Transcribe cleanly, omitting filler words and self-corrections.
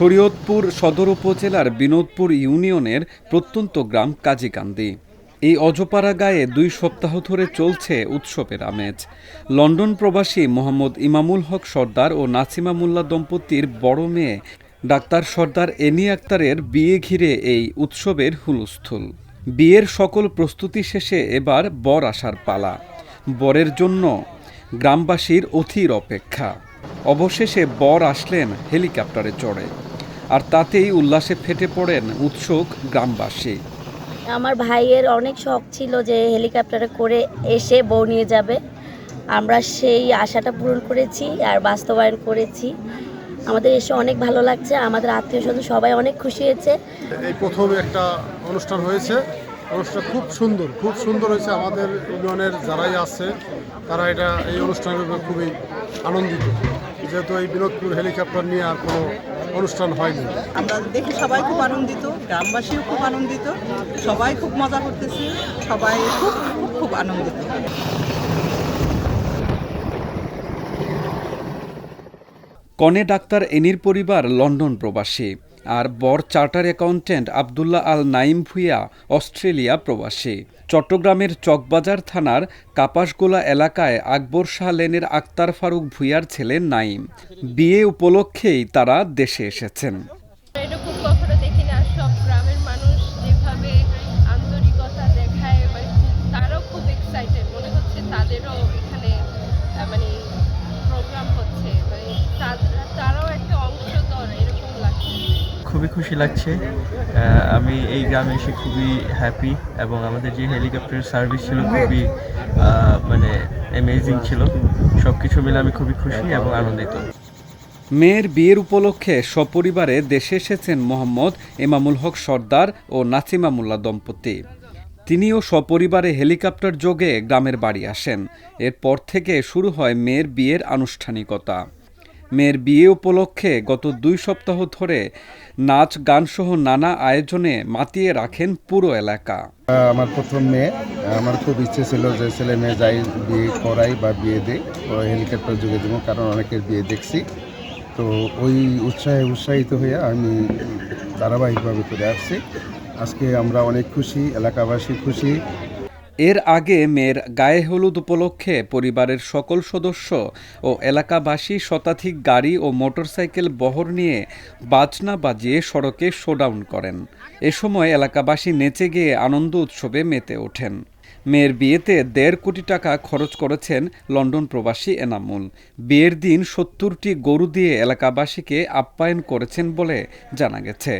শরীয়তপুর সদর উপজেলার বিনোদপুর ইউনিয়নের প্রত্যন্ত গ্রাম কাজীকান্দি। এই অজপাড়া গায়ে 2 সপ্তাহ ধরে চলছে উৎসবের আমেজ। লন্ডন প্রবাসী মোহাম্মদ ইমামুল হক সর্দার ও নাসিমা মোল্লা দম্পতির বড় মেয়ে ডাক্তার সর্দার এনি আক্তারের বিয়ে ঘিরে এই উৎসবের হুলস্থুল। বিয়ের সকল প্রস্তুতি শেষে এবার বর আসার পালা। বরের জন্য গ্রামবাসীর অধীর অপেক্ষা। অবশেষে বর আসলেন হেলিকপ্টারে চড়ে, আর তাতেই উল্লাসে ফেটে পড়েন উৎসুক গ্রামবাসী। আমার ভাইয়ের অনেক শখ ছিল যে হেলিকপ্টারে করে এসে বউ নিয়ে যাবে। আমরা সেই আশাটা পূরণ করেছি আর বাস্তবায়ন করেছি। আমাদের এসে অনেক ভালো লাগছে, আমাদের আত্মীয় স্বজন সবাই অনেক খুশি হয়েছে। এই প্রথম একটা অনুষ্ঠান হয়েছে, অনুষ্ঠানটা খুব সুন্দর হয়েছে। আমাদের ইউনিয়নের যারাই আছে তারা এই অনুষ্ঠানের উপরে খুবই আনন্দিত, যেহেতু এই বিনোদপুর হেলিকপ্টার নিয়ে আর কোনো অনুষ্ঠান হয়নি। আমরা দেখে সবাই খুব আনন্দিত, গ্রামবাসীও খুব আনন্দিত, সবাই খুব মজা করতেছি, সবাই খুব আনন্দিত। কনে ডাক্তার এনির পরিবার লন্ডন প্রবাসী, আর বর চার্টার অ্যাকাউন্ট্যান্ট আবদুল্লাহ আল নাইম ভূঁইয়া অস্ট্রেলিয়া প্রবাসী। চট্টগ্রামের চকবাজার থানার কাপাসগোলা এলাকায় আকবর শাহ লেনের আক্তার ফারুক ভূঁইয়ার ছেলে নাইম। বিয়ে উপলক্ষেই তারা দেশে এসেছেন। এরকম কখনো দেখি না, সব গ্রামের মানুষ যেভাবে আন্তরিকতা দেখায়, তারাও খুব এক্সাইটেড, মনে হচ্ছে তাদেরও এখানে প্রোগ্রাম হচ্ছে, তারাও একটা অংশধর এরকম লাগছে। খুবই খুশি লাগছে। আমি এই গ্রামে এসে খুবই হ্যাপি, এবং আমাদের যে হেলিকপ্টার সার্ভিস ছিল খুবই অ্যামেজিং ছিল। সব কিছু মিলে আমি খুবই খুশি এবং আনন্দিত। মেয়ের বিয়ের উপলক্ষে সপরিবারে দেশে এসেছেন মোহাম্মদ ইমামুল হক সর্দার ও নাসিমা মোল্লা দম্পতি। তিনিও সপরিবারে হেলিকপ্টার যোগে গ্রামের বাড়ি আসেন। এরপর থেকে শুরু হয় মেয়ের বিয়ের আনুষ্ঠানিকতা। মেয়ের বিয়ে উপলক্ষে গত 2 সপ্তাহ ধরে নাচ গানসহ নানা আয়োজনে মাতিয়ে রাখেন পুরো এলাকা। আমার প্রথম মেয়ে, আমার খুব ইচ্ছে ছিল যে ছেলে মেয়ে যাই বিয়ে করাই বা বিয়ে দেয় হেলিকপ্টার যোগে দেবো, কারণ অনেকের বিয়ে দেখছি। তো ওই উৎসাহিত হয়ে আমি ধারাবাহিকভাবে করে আসছি। আজকে আমরা অনেক খুশি, এলাকাবাসী খুশি। এর আগে মেয়ের গায়ে হলুদ উপলক্ষে পরিবারের সকল সদস্য ও এলাকাবাসী শতাধিক গাড়ি ও মোটরসাইকেল বহর নিয়ে বাজনা বাজিয়ে সড়কে শোডাউন করেন। এ সময় এলাকাবাসী নেচে গিয়ে আনন্দ উৎসবে মেতে ওঠেন। মেয়ের বিয়েতে 1.5 কোটি টাকা খরচ করেছেন লন্ডন প্রবাসী এনামুল। বিয়ের দিন 70টি গরু দিয়ে এলাকাবাসীকে আপ্যায়ন করেছেন বলে জানা গেছে।